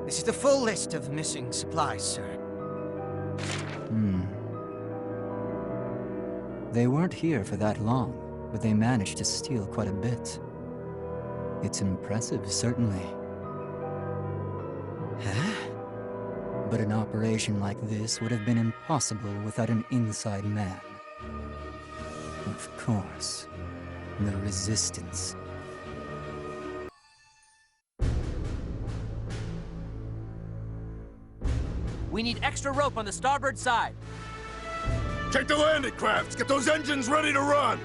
This is the full list of missing supplies, sir. They weren't here for that long, but they managed to steal quite a bit. It's impressive, certainly. Huh? But an operation like this would have been impossible without an inside man. Of course, the Resistance. We need extra rope on the starboard side. Take the landing crafts! Get those engines ready to run!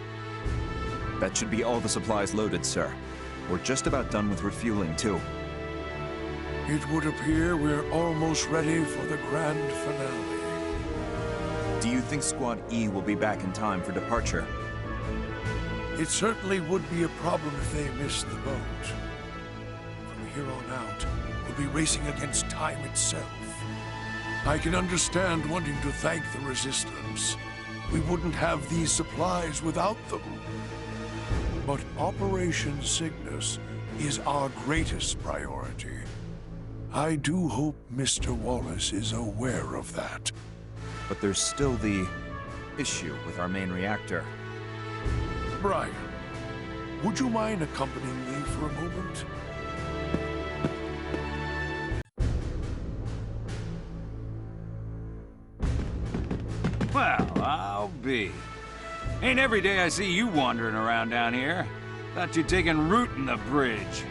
That should be all the supplies loaded, sir. We're just about done with refueling, too. It would appear we're almost ready for the grand finale. Do you think Squad E will be back in time for departure? It certainly would be a problem if they missed the boat. From here on out, we'll be racing against time itself. I can understand wanting to thank the Resistance. We wouldn't have these supplies without them. But Operation Cygnus is our greatest priority. I do hope Mr. Wallace is aware of that. But there's still the issue with our main reactor. Brian, would you mind accompanying me for a moment? Well, I'll be. Ain't every day I see you wandering around down here. Thought you'd taken root in the bridge.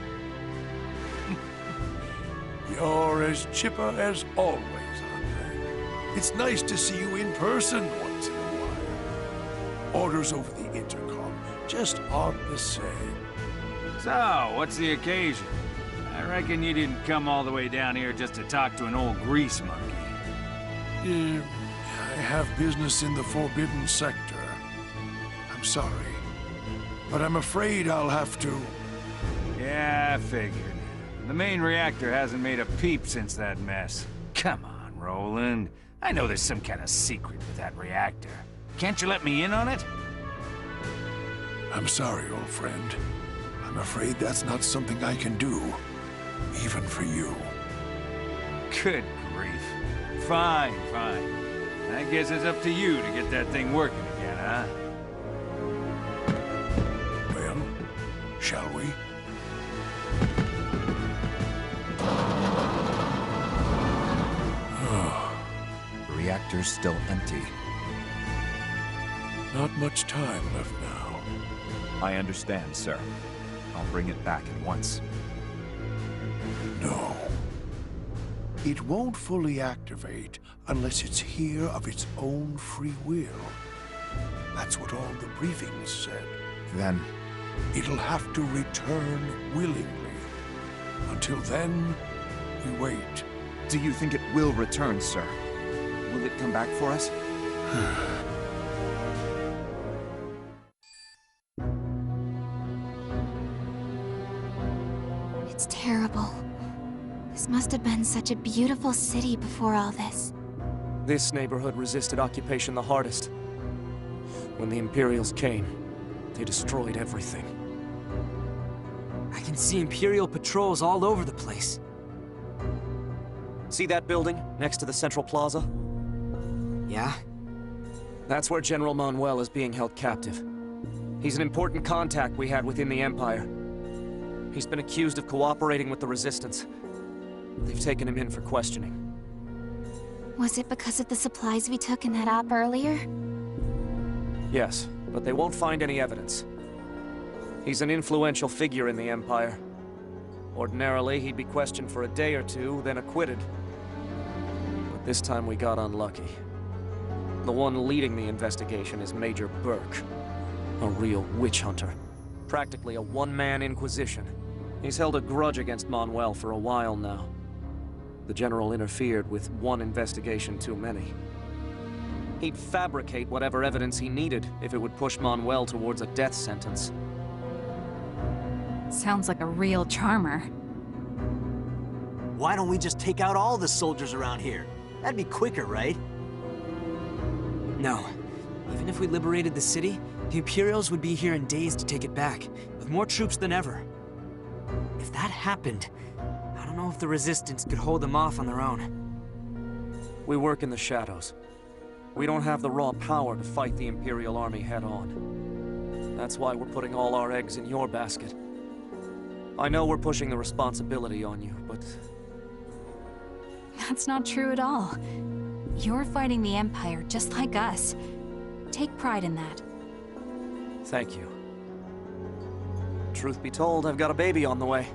You're as chipper as always, Andre. It's nice to see you in person once in a while. Orders over the intercom just aren't the same. So, what's the occasion? I reckon you didn't come all the way down here just to talk to an old grease monkey. I have business in the Forbidden Sector. I'm sorry, but I'm afraid I'll have to... Yeah, I figured. The main reactor hasn't made a peep since that mess. Come on, Roland. I know there's some kind of secret with that reactor. Can't you let me in on it? I'm sorry, old friend. I'm afraid that's not something I can do, even for you. Good grief. Fine, fine. I guess it's up to you to get that thing working again, huh? Well, shall we? The reactor's still empty. Not much time left now. I understand, sir. I'll bring it back at once. No. It won't fully activate unless it's here of its own free will. That's what all the briefings said. Then... It'll have to return willingly. Until then, we wait. Do you think it will return, sir? Will it come back for us? It's terrible. This must have been such a beautiful city before all this. This neighborhood resisted occupation the hardest. When the Imperials came, they destroyed everything. I can see Imperial patrols all over the place. See that building next to the Central Plaza? Yeah? That's where General Manuel is being held captive. He's an important contact we had within the Empire. He's been accused of cooperating with the Resistance. They've taken him in for questioning. Was it because of the supplies we took in that op earlier? Yes, but they won't find any evidence. He's an influential figure in the Empire. Ordinarily, he'd be questioned for a day or two, then acquitted. But this time we got unlucky. The one leading the investigation is Major Burke. A real witch hunter. Practically a one-man inquisition. He's held a grudge against Manuel for a while now. The General interfered with one investigation too many. He'd fabricate whatever evidence he needed if it would push Manuel towards a death sentence. Sounds like a real charmer. Why don't we just take out all the soldiers around here? That'd be quicker, right? No. Even if we liberated the city, the Imperials would be here in days to take it back, with more troops than ever. If that happened, I don't don't know if the Resistance could hold them off on their own. We work in the shadows. We don't have the raw power to fight the Imperial Army head-on. That's why we're putting all our eggs in your basket. I know we're pushing the responsibility on you, but... That's not true at all. You're fighting the Empire just like us. Take pride in that. Thank you. Truth be told, I've got a baby on the way.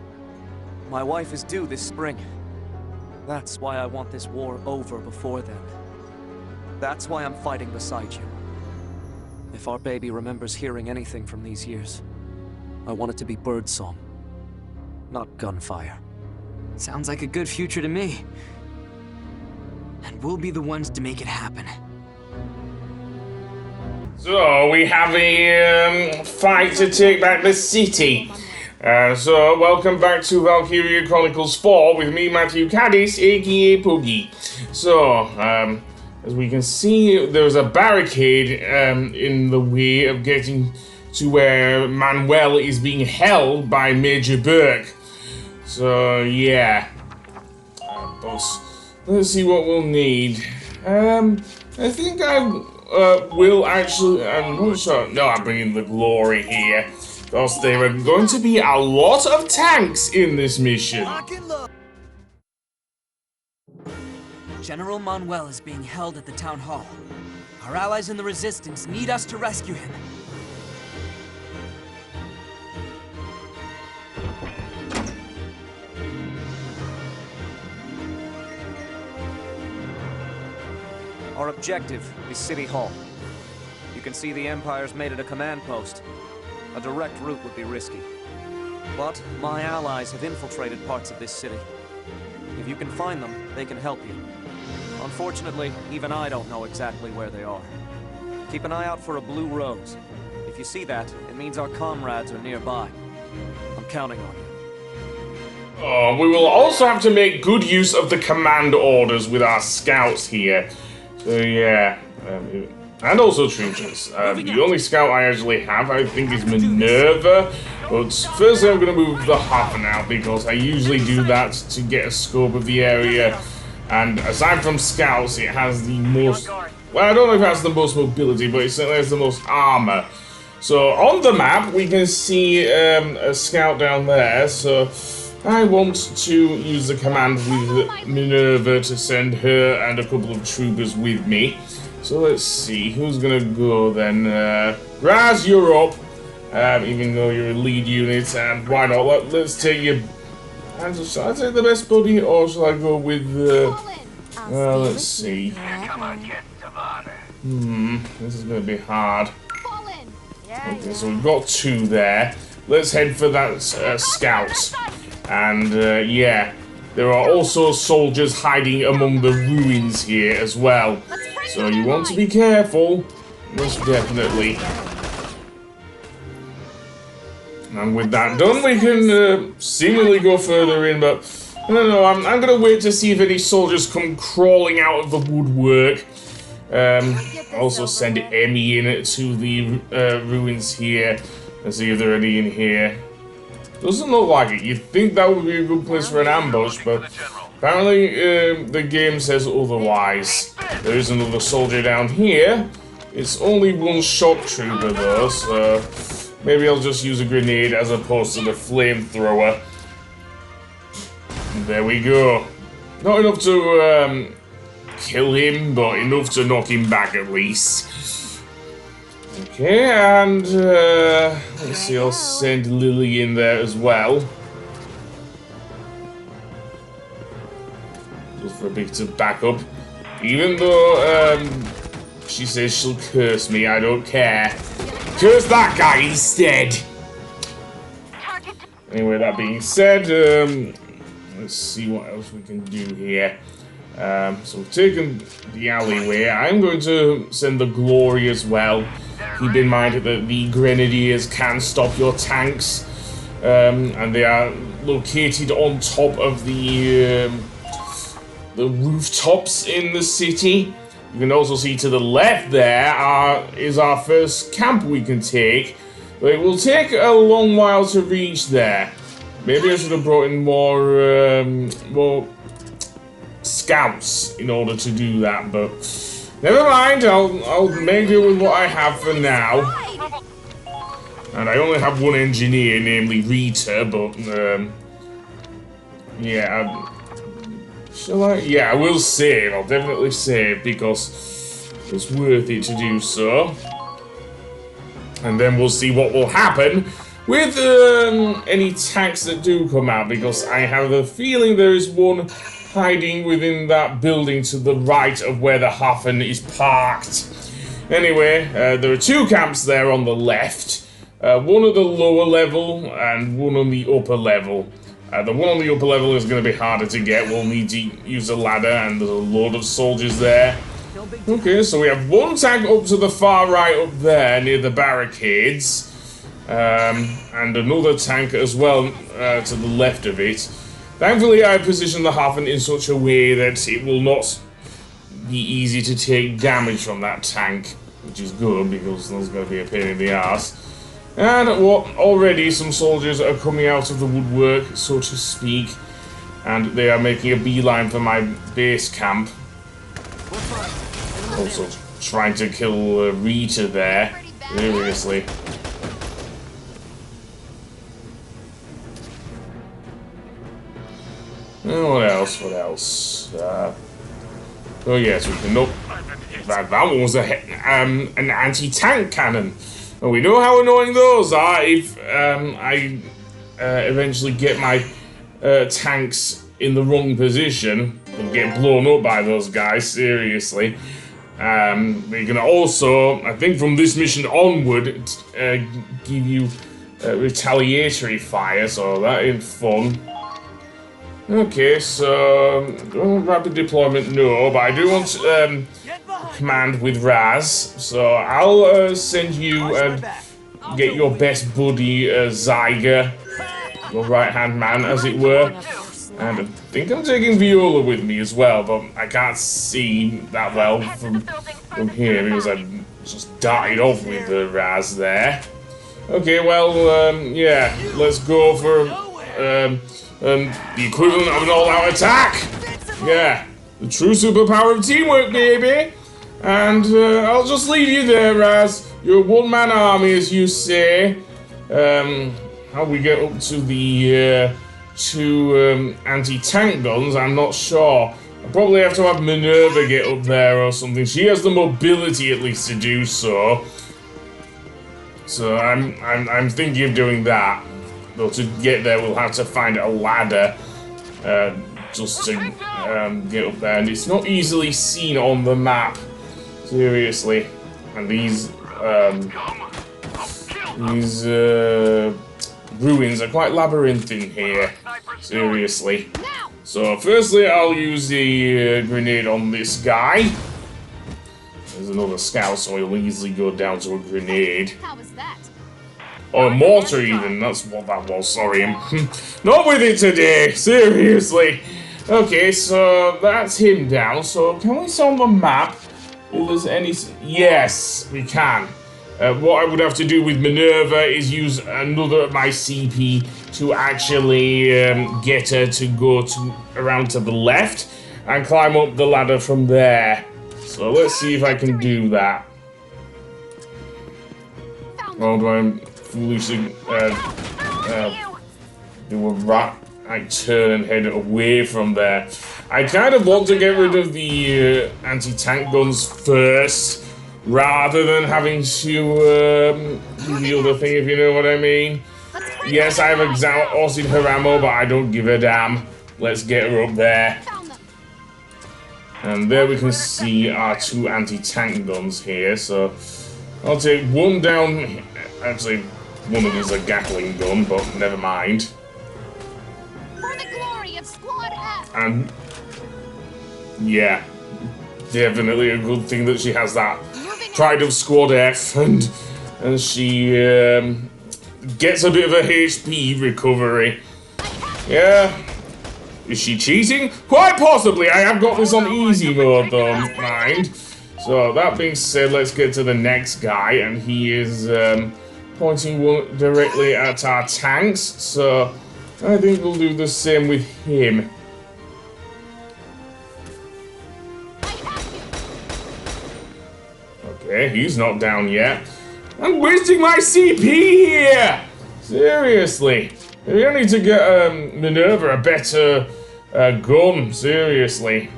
My wife is due this spring. That's why I want this war over before then. That's why I'm fighting beside you. If our baby remembers hearing anything from these years, I want it to be birdsong, not gunfire. Sounds like a good future to me. And we'll be the ones to make it happen. So, we have a fight to take back the city. So, welcome back to Valkyria Chronicles 4 with me, Matthew Caddis, aka Puggy. So, as we can see, there's a barricade in the way of getting to where Manuel is being held by Major Burke. So, yeah. Boss. Let's see what we'll need. I think I will actually... I'm not sure. No, I'm bringing the glory here. Because there are going to be a lot of tanks in this mission. General Manuel is being held at the town hall. Our allies in the Resistance need us to rescue him. Our objective is City Hall. You can see the Empire's made it a command post. A direct route would be risky. But my allies have infiltrated parts of this city. If you can find them, they can help you. Unfortunately, even I don't know exactly where they are. Keep an eye out for a blue rose. If you see that, it means our comrades are nearby. I'm counting on you. Oh, we will also have to make good use of the command orders with our scouts here. So yeah, and also troopers. The only scout I actually have, I think, is Minerva. But firstly, I'm going to move the Hopper now, because I usually do that to get a scope of the area. And aside from scouts, it has the most... Well, I don't know if it has the most mobility, but it certainly has the most armor. So on the map, we can see a scout down there. So I want to use the command with Minerva to send her and a couple of troopers with me. So let's see, who's gonna go then? Raz, you're up. Even though you're a lead unit, and why not? Let's take you. And shall I take the best buddy, or shall I go with let's see. This is gonna be hard. Okay, so we've got two there. Let's head for that scout. And yeah, there are also soldiers hiding among the ruins here as well. So you want to be careful, most definitely. And with that done, we can seemingly go further in, but I don't know, I'm gonna wait to see if any soldiers come crawling out of the woodwork. Also send Emmy in to the ruins here and see if there are any in here. Doesn't look like it. You'd think that would be a good place for an ambush, but apparently the game says otherwise. There is another soldier down here. It's only one shock trooper though, so maybe I'll just use a grenade as opposed to the flamethrower. There we go. Not enough to kill him, but enough to knock him back at least. Okay, and let's see, I'll send Lily in there as well. Just for a bit of backup. Even though she says she'll curse me, I don't care. Curse that guy instead! Anyway, that being said, let's see what else we can do here. So we've taken the alleyway. I'm going to send the Glory as well. Keep in mind that the Grenadiers can stop your tanks, and they are located on top of the rooftops in the city. You can also see to the left there is our first camp we can take, but it will take a long while to reach there. Maybe I should have brought in more scouts in order to do that, but never mind. I'll make do with what I have for now. And I only have one engineer, namely Rita, but yeah. Shall I? Yeah, I will save. I'll definitely save because it's worth it to do so. And then we'll see what will happen with any tanks that do come out, because I have a feeling there is one hiding within that building to the right of where the Hafen is parked. Anyway, there are two camps there on the left. One at the lower level and one on the upper level. The one on the upper level is going to be harder to get. We'll need to use a ladder, and there's a load of soldiers there. Okay, so we have one tank up to the far right up there near the barricades. And another tank as well to the left of it. Thankfully, I positioned the Hafen in such a way that it will not be easy to take damage from that tank, which is good because there's going to be a pain in the ass. And already some soldiers are coming out of the woodwork, so to speak, and they are making a beeline for my base camp. Also trying to kill Rita there, seriously. What else? What else? Oh yes, we can. Nope. That one was an anti-tank cannon. And we know how annoying those are if I eventually get my tanks in the wrong position and get blown up by those guys. Seriously. We can also, I think, from this mission onward, give you retaliatory fire, so that ain't fun. Okay, so rapid deployment, no, but I do want command with Raz, so I'll send you and get your best buddy, Zyger, your right-hand man, as it were. And I think I'm taking Viola with me as well, but I can't see that well from here because I just darted off with the Raz there. Okay, well, yeah, let's go for the equivalent of an all-out attack. Yeah, the true superpower of teamwork, baby. And I'll just leave you there, Raz. You're a one-man army, as you say. How we get up to the two anti-tank guns, I'm not sure. I'll probably have to have Minerva get up there or something. She has the mobility, at least, to do so. So I'm thinking of doing that. Though to get there, we'll have to find a ladder just to get up there, and it's not easily seen on the map. Seriously, and these ruins are quite labyrinthine here. Seriously. So firstly, I'll use the grenade on this guy. There's another scout, so he'll easily go down to a grenade. How was that? Or a mortar even, that's what that was, sorry. Not with it today, seriously. Okay, so that's him down, so can we see on the map if there's any... Yes, we can. What I would have to do with Minerva is use another of my CP to actually get her to go around to the left and climb up the ladder from there. So let's see if I can do that. Or do I foolishly do a right turn and head away from there? I kind of want to get rid of the anti-tank guns first, rather than having to do the other thing, if you know what I mean. Yes, I have exhausted her ammo, but I don't give a damn. Let's get her up there. And there we can see our two anti-tank guns here, so I'll take one down. Actually, one of them is a Gatling gun, but never mind. For the glory of Squad F. And yeah, definitely a good thing that she has that pride of Squad F, and she gets a bit of a HP recovery. Yeah. Is she cheating? Quite possibly. I have got this on easy mode though, mind. So that being said, let's get to the next guy, and he is pointing one directly at our tanks. So I think we'll do the same with him. Okay, he's not down yet. I'm wasting my CP here! Seriously. Maybe I need to get Minerva a better gun. Seriously.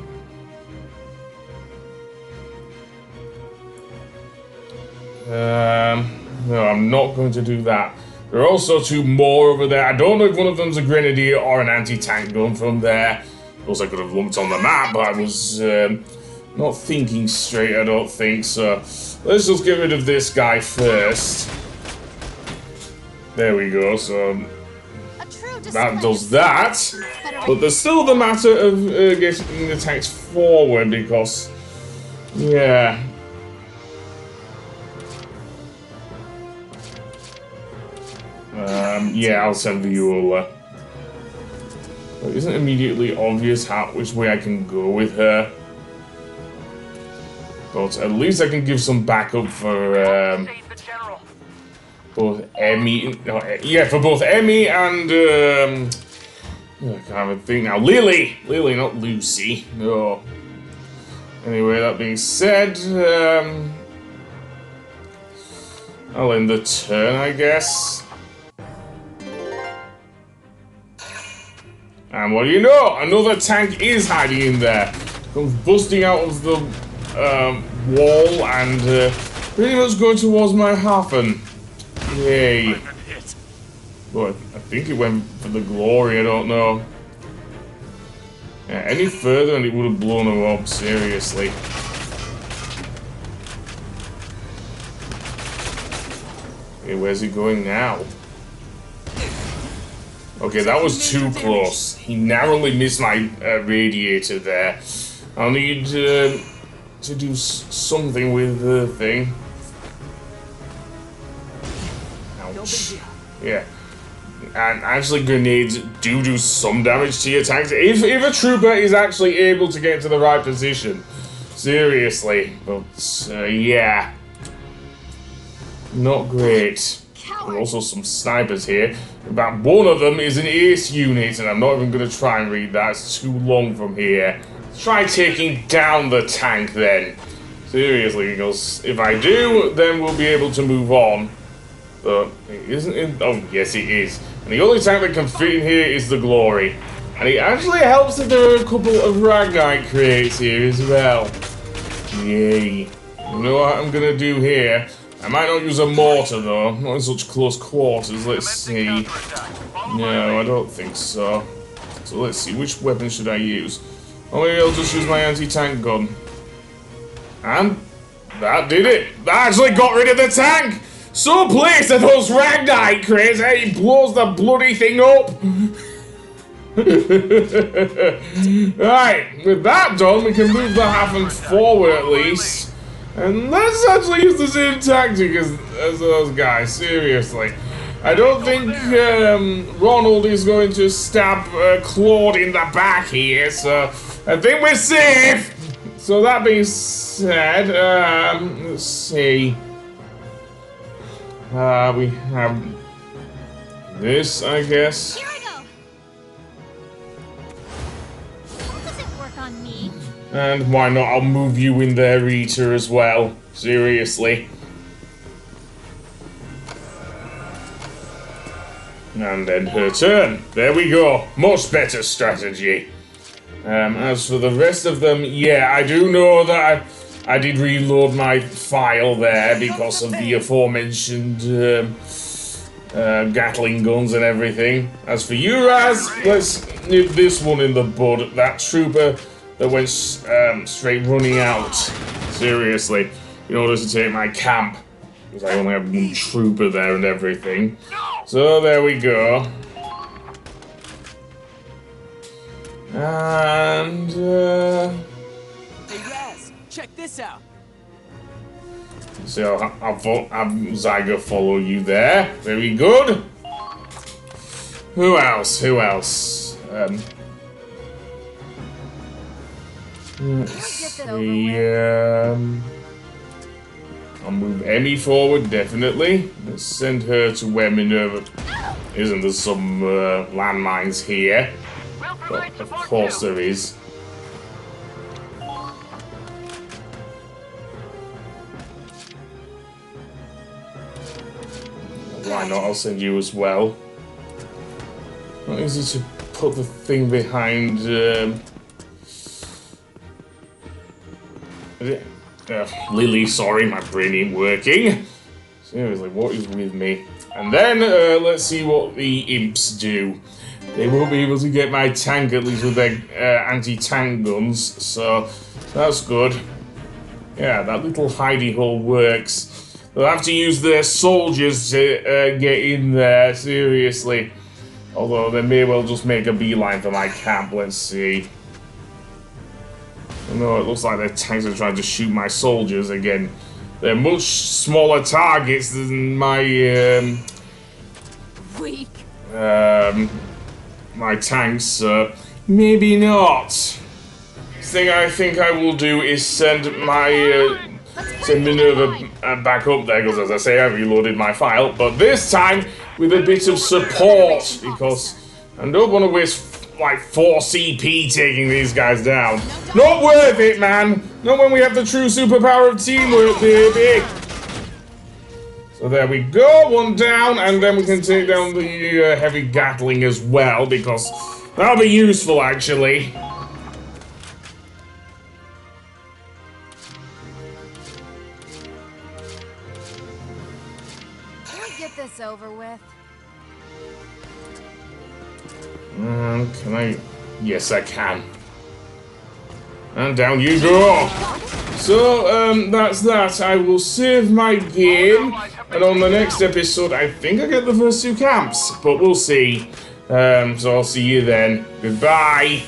No, I'm not going to do that. There are also two more over there. I don't know if one of them's a grenadier or an anti-tank gun from there. Of course, I could have lumped on the map, but I was not thinking straight, I don't think. So let's just get rid of this guy first. There we go. So that does that. But there's still the matter of getting the tanks forward because, yeah. Yeah, I'll send Viola. It isn't immediately obvious which way I can go with her. But at least I can give some backup for both Emmy. Yeah, for both Emmy and I can't even think now. Lily, not Lucy. No. Anyway, that being said, I'll end the turn, I guess. And what do you know? Another tank is hiding in there. Comes busting out of the wall and pretty much going towards my Hafen. Yay. But I think it went for the glory, I don't know. Yeah, any further and it would have blown him up, seriously. Okay, where's he going now? Okay, that was too close. He narrowly missed my radiator there. I'll need to do something with the thing. Ouch. Yeah. And actually, grenades do some damage to your tanks. If a trooper is actually able to get to the right position. Seriously. But, yeah. Not great. There are also some snipers here. About one of them is an ace unit, and I'm not even going to try and read that. It's too long from here. Try taking down the tank then. Seriously, because if I do, then we'll be able to move on. But it isn't in... Oh, yes, it is. And the only tank that can fit in here is the Glory. And it actually helps that there are a couple of Ragnite crates here as well. Yay. You know what I'm going to do here? I might not use a mortar though, not in such close quarters. Let's see. No, I don't think so. So let's see, which weapon should I use? Oh, maybe I'll just use my anti-tank gun. And that did it. That actually got rid of the tank. So pleased at those Ragnite crates, he blows the bloody thing up. Right, with that done, we can move the Hafen forward at least. And let's actually use the same tactic as those guys, seriously. I don't think Ronald is going to stab Claude in the back here, so I think we're safe! So that being said, let's see. We have this, I guess. Here I go. How does it work on me? And why not? I'll move you in there, Rita, as well. Seriously. And then her turn. There we go. Much better strategy. As for the rest of them, yeah, I do know that I did reload my file there because of the aforementioned Gatling guns and everything. As for you, Raz, let's nip this one in the bud. That trooper that went straight running out, seriously, in order to take my camp, because I only have one trooper there and everything. So there we go. And Hey Raz, check this out. So I'll Zyga follow you there. Very good. Who else? Who else? Let's see, I'll move Emmy forward, definitely. Let's send her to where Minerva isn't there some landmines here? But of course there is. Why not? I'll send you as well. Not easy to put the thing behind. Lily, sorry, my brain ain't working. Seriously, what is with me? And then let's see what the imps do. They won't be able to get my tank, at least with their anti-tank guns, so that's good. Yeah, that little hidey hole works. They'll have to use their soldiers to get in there, seriously. Although they may well just make a beeline for my camp, let's see. No, it looks like their tanks are trying to shoot my soldiers again. They're much smaller targets than my, Weak. my tanks, so maybe not. Thing I think I will do is send my, send Minerva back up there, because as I say, I reloaded my file, but this time with a bit of support, because I don't want to waste like 4 CP taking these guys down. Not worth it, man! Not when we have the true superpower of teamwork, baby! So there we go, one down, and then we can take down the heavy Gatling as well, because that'll be useful, actually. Can we get this over with? Can I? Yes, I can. And down you go! So, that's that. I will save my game, and on the next episode, I think I get the first 2 camps, but we'll see. So I'll see you then. Goodbye!